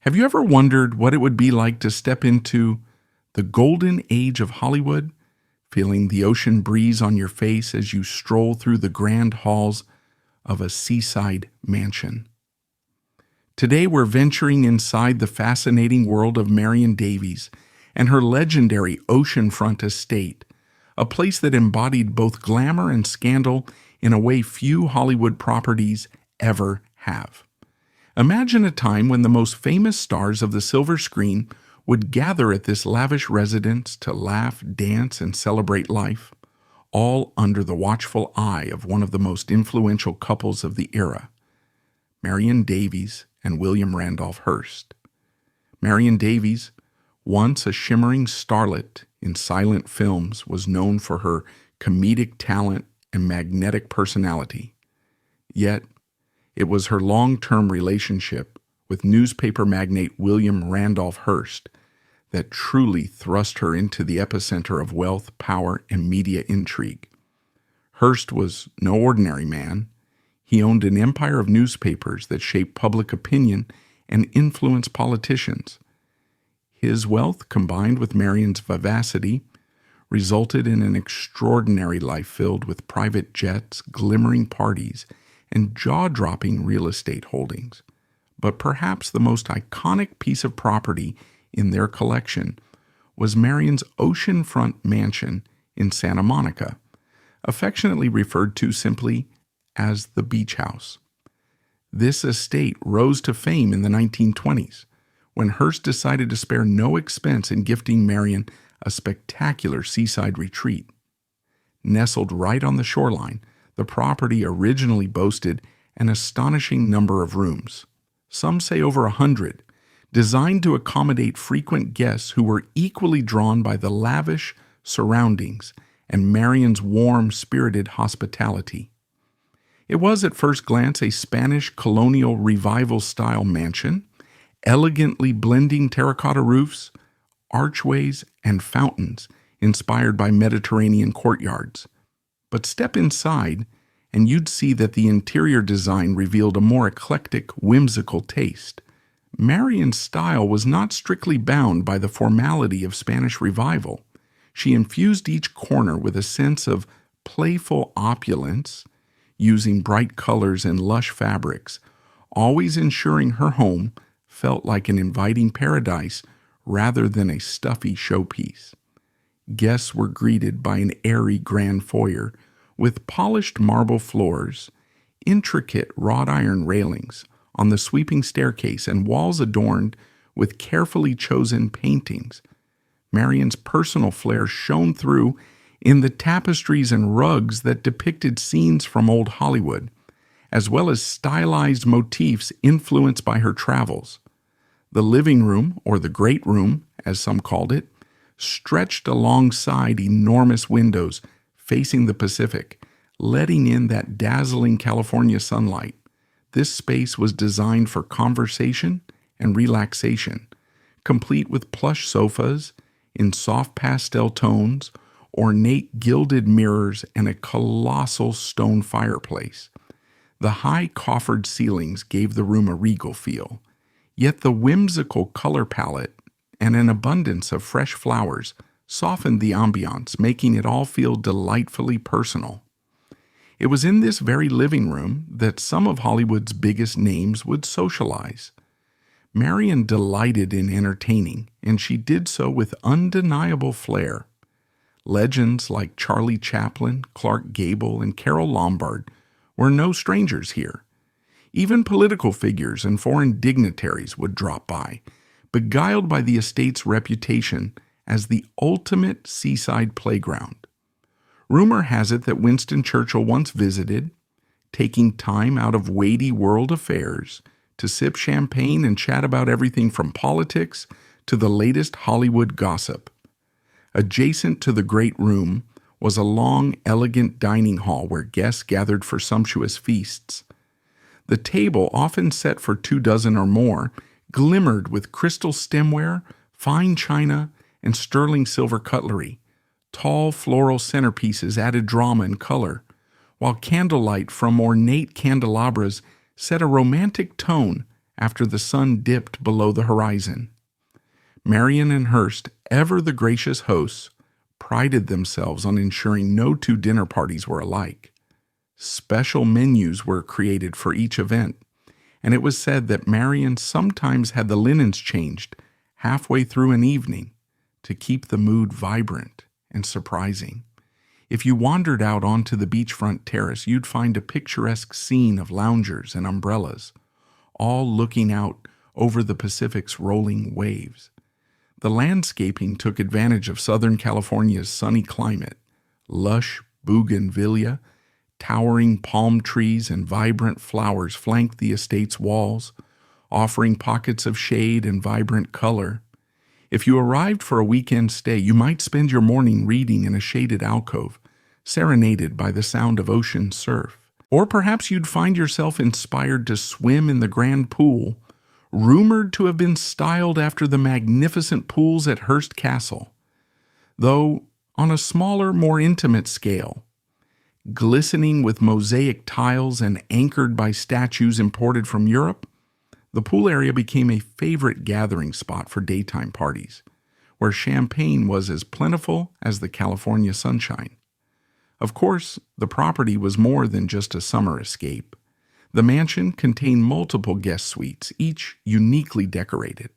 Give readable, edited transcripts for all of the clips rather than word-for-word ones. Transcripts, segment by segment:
Have you ever wondered what it would be like to step into the golden age of Hollywood, feeling the ocean breeze on your face as you stroll through the grand halls of a seaside mansion? Today we're venturing inside the fascinating world of Marion Davies and her legendary Oceanfront estate, a place that embodied both glamour and scandal in a way few Hollywood properties ever have. Imagine a time when the most famous stars of the silver screen would gather at this lavish residence to laugh, dance, and celebrate life, all under the watchful eye of one of the most influential couples of the era, Marion Davies and William Randolph Hearst. Marion Davies, once a shimmering starlet in silent films, was known for her comedic talent and magnetic personality. Yet, it was her long-term relationship with newspaper magnate William Randolph Hearst that truly thrust her into the epicenter of wealth, power, and media intrigue. Hearst was no ordinary man. He owned an empire of newspapers that shaped public opinion and influenced politicians. His wealth, combined with Marion's vivacity, resulted in an extraordinary life filled with private jets, glimmering parties, and jaw-dropping real estate holdings. But perhaps the most iconic piece of property in their collection was Marion's oceanfront mansion in Santa Monica, affectionately referred to simply as the Beach House. This estate rose to fame in the 1920s, when Hearst decided to spare no expense in gifting Marion a spectacular seaside retreat. Nestled right on the shoreline, the property originally boasted an astonishing number of rooms, some say over 100, designed to accommodate frequent guests who were equally drawn by the lavish surroundings and Marion's warm-spirited hospitality. It was at first glance a Spanish colonial revival-style mansion, elegantly blending terracotta roofs, archways, and fountains inspired by Mediterranean courtyards. But step inside, and you'd see that the interior design revealed a more eclectic, whimsical taste. Marion's style was not strictly bound by the formality of Spanish revival. She infused each corner with a sense of playful opulence, using bright colors and lush fabrics, always ensuring her home felt like an inviting paradise rather than a stuffy showpiece. Guests were greeted by an airy grand foyer with polished marble floors, intricate wrought iron railings on the sweeping staircase, and walls adorned with carefully chosen paintings. Marion's personal flair shone through in the tapestries and rugs that depicted scenes from old Hollywood, as well as stylized motifs influenced by her travels. The living room, or the great room, as some called it, stretched alongside enormous windows facing the Pacific, letting in that dazzling California sunlight. This space was designed for conversation and relaxation, complete with plush sofas in soft pastel tones, ornate gilded mirrors, and a colossal stone fireplace. The high coffered ceilings gave the room a regal feel, yet the whimsical color palette and an abundance of fresh flowers softened the ambiance, making it all feel delightfully personal. It was in this very living room that some of Hollywood's biggest names would socialize. Marion delighted in entertaining, and she did so with undeniable flair. Legends like Charlie Chaplin, Clark Gable, and Carole Lombard were no strangers here. Even political figures and foreign dignitaries would drop by, beguiled by the estate's reputation as the ultimate seaside playground. Rumor has it that Winston Churchill once visited, taking time out of weighty world affairs to sip champagne and chat about everything from politics to the latest Hollywood gossip. Adjacent to the great room was a long, elegant dining hall where guests gathered for sumptuous feasts. The table, often set for 24 or more, glimmered with crystal stemware, fine china, and sterling silver cutlery. Tall floral centerpieces added drama and color, while candlelight from ornate candelabras set a romantic tone after the sun dipped below the horizon. Marion and Hearst, ever the gracious hosts, prided themselves on ensuring no two dinner parties were alike. Special menus were created for each event, and it was said that Marion sometimes had the linens changed halfway through an evening to keep the mood vibrant and surprising. If you wandered out onto the beachfront terrace, you'd find a picturesque scene of loungers and umbrellas, all looking out over the Pacific's rolling waves. The landscaping took advantage of Southern California's sunny climate. Lush bougainvillea, towering palm trees, and vibrant flowers flanked the estate's walls, offering pockets of shade and vibrant color. If you arrived for a weekend stay, you might spend your morning reading in a shaded alcove, serenaded by the sound of ocean surf. Or perhaps you'd find yourself inspired to swim in the grand pool, rumored to have been styled after the magnificent pools at Hearst Castle, though on a smaller, more intimate scale. Glistening with mosaic tiles and anchored by statues imported from Europe, the pool area became a favorite gathering spot for daytime parties, where champagne was as plentiful as the California sunshine. Of course, the property was more than just a summer escape. The mansion contained multiple guest suites, each uniquely decorated.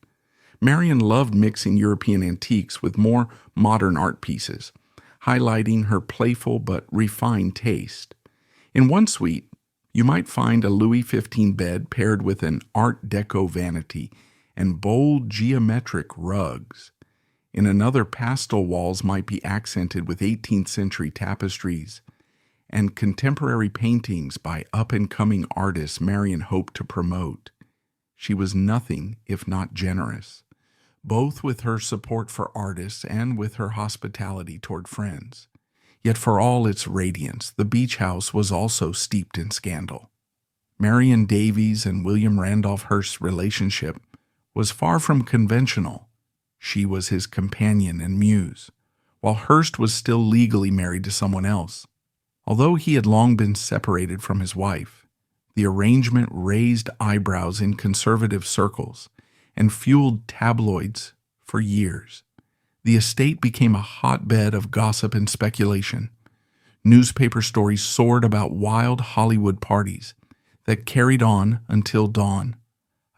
Marion loved mixing European antiques with more modern art pieces, highlighting her playful but refined taste. In one suite, you might find a Louis XV bed paired with an Art Deco vanity and bold geometric rugs. In another, pastel walls might be accented with 18th century tapestries and contemporary paintings by up-and-coming artists Marion hoped to promote. She was nothing if not generous, both with her support for artists and with her hospitality toward friends. Yet for all its radiance, the beach house was also steeped in scandal. Marion Davies and William Randolph Hearst's relationship was far from conventional. She was his companion and muse, while Hearst was still legally married to someone else. Although he had long been separated from his wife, the arrangement raised eyebrows in conservative circles and fueled tabloids for years. The estate became a hotbed of gossip and speculation. Newspaper stories soared about wild Hollywood parties that carried on until dawn,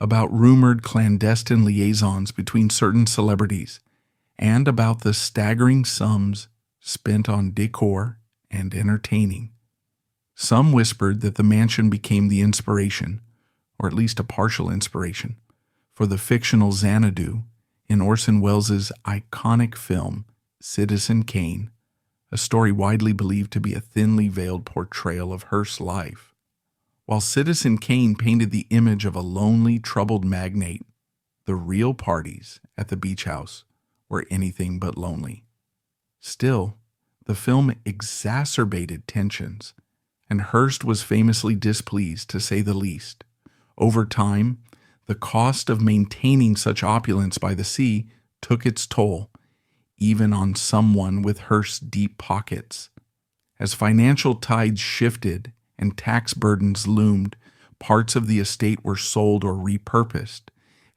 about rumored clandestine liaisons between certain celebrities, and about the staggering sums spent on decor and entertaining. Some whispered that the mansion became the inspiration, or at least a partial inspiration, for the fictional Xanadu in Orson Welles' iconic film Citizen Kane, a story widely believed to be a thinly veiled portrayal of Hearst's life. While Citizen Kane painted the image of a lonely, troubled magnate, the real parties at the beach house were anything but lonely. Still, the film exacerbated tensions, and Hearst was famously displeased, to say the least. Over time, the cost of maintaining such opulence by the sea took its toll, even on someone with Hearst's deep pockets. As financial tides shifted and tax burdens loomed, parts of the estate were sold or repurposed,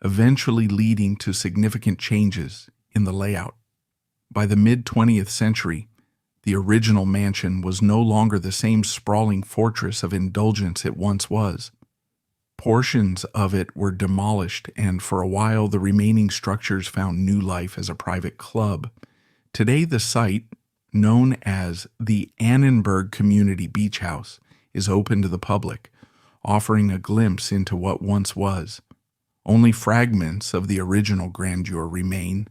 eventually leading to significant changes in the layout. By the mid-20th century, the original mansion was no longer the same sprawling fortress of indulgence it once was. Portions of it were demolished, and for a while the remaining structures found new life as a private club. Today the site, known as the Annenberg Community Beach House, is open to the public, offering a glimpse into what once was. Only fragments of the original grandeur remain,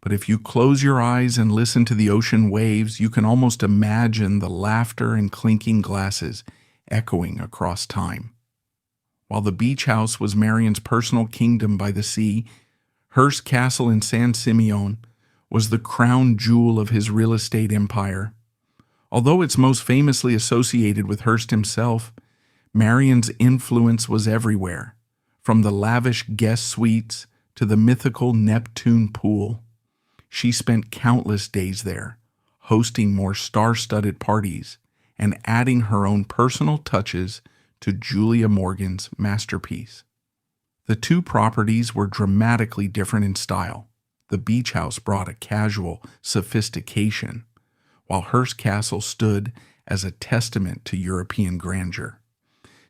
but if you close your eyes and listen to the ocean waves, you can almost imagine the laughter and clinking glasses echoing across time. While the beach house was Marion's personal kingdom by the sea, Hearst Castle in San Simeon was the crown jewel of his real estate empire. Although it's most famously associated with Hearst himself, Marion's influence was everywhere, from the lavish guest suites to the mythical Neptune pool. She spent countless days there, hosting more star-studded parties and adding her own personal touches to Julia Morgan's masterpiece. The two properties were dramatically different in style. The beach house brought a casual sophistication, while Hearst Castle stood as a testament to European grandeur.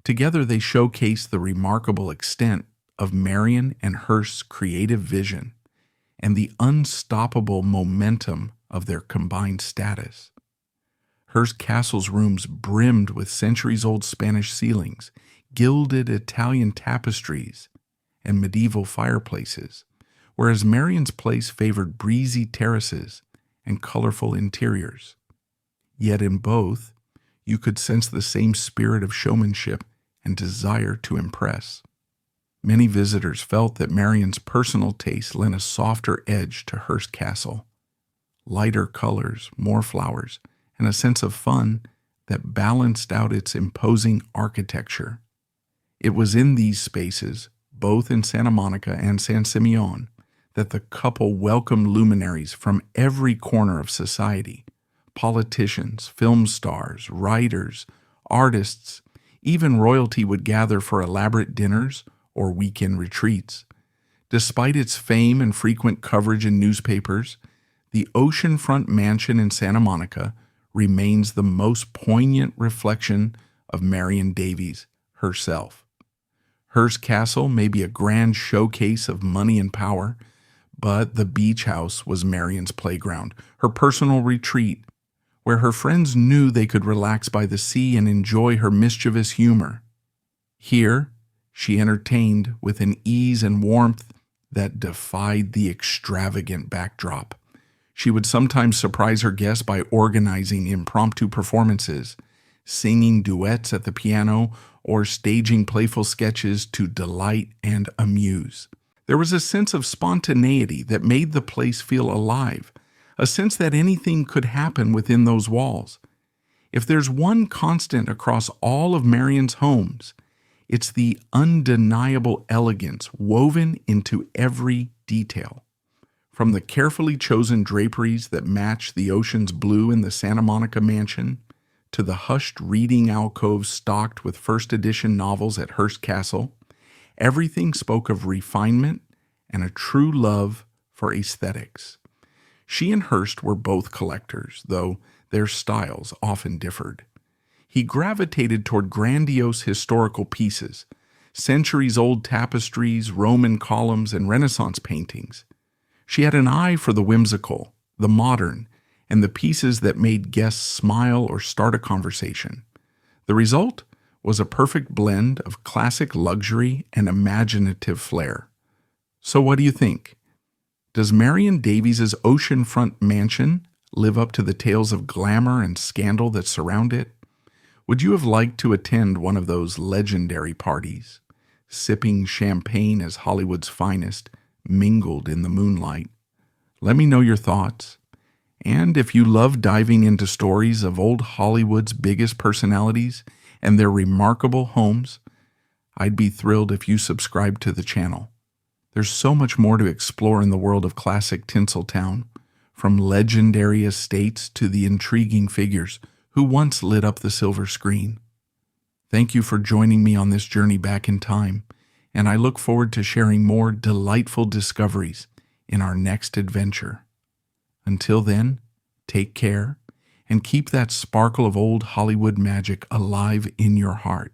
Together they showcased the remarkable extent of Marion and Hearst's creative vision and the unstoppable momentum of their combined status. Hearst Castle's rooms brimmed with centuries-old Spanish ceilings, gilded Italian tapestries, and medieval fireplaces, whereas Marion's place favored breezy terraces and colorful interiors. Yet in both, you could sense the same spirit of showmanship and desire to impress. Many visitors felt that Marion's personal taste lent a softer edge to Hearst Castle. Lighter colors, more flowers, and a sense of fun that balanced out its imposing architecture. It was in these spaces, both in Santa Monica and San Simeon, that the couple welcomed luminaries from every corner of society: politicians, film stars, writers, artists. Even royalty would gather for elaborate dinners or weekend retreats. Despite its fame and frequent coverage in newspapers, the Oceanfront mansion in Santa Monica remains the most poignant reflection of Marion Davies herself. Hearst Castle may be a grand showcase of money and power, but the beach house was Marion's playground, her personal retreat, where her friends knew they could relax by the sea and enjoy her mischievous humor. Here, she entertained with an ease and warmth that defied the extravagant backdrop. She would sometimes surprise her guests by organizing impromptu performances, singing duets at the piano, or staging playful sketches to delight and amuse. There was a sense of spontaneity that made the place feel alive, a sense that anything could happen within those walls. If there's one constant across all of Marion's homes, it's the undeniable elegance woven into every detail. From the carefully chosen draperies that match the ocean's blue in the Santa Monica mansion, to the hushed reading alcoves stocked with first edition novels at Hearst Castle, everything spoke of refinement and a true love for aesthetics. She and Hearst were both collectors, though their styles often differed. He gravitated toward grandiose historical pieces, centuries-old tapestries, Roman columns, and Renaissance paintings. She had an eye for the whimsical, the modern, and the pieces that made guests smile or start a conversation. The result was a perfect blend of classic luxury and imaginative flair. So what do you think? Does Marion Davies' Oceanfront mansion live up to the tales of glamour and scandal that surround it? Would you have liked to attend one of those legendary parties, sipping champagne as Hollywood's finest mingled in the moonlight? Let me know your thoughts. And if you love diving into stories of old Hollywood's biggest personalities and their remarkable homes, I'd be thrilled if you subscribe to the channel. There's so much more to explore in the world of classic Tinseltown, from legendary estates to the intriguing figures who once lit up the silver screen. Thank you for joining me on this journey back in time, and I look forward to sharing more delightful discoveries in our next adventure. Until then, take care and keep that sparkle of old Hollywood magic alive in your heart.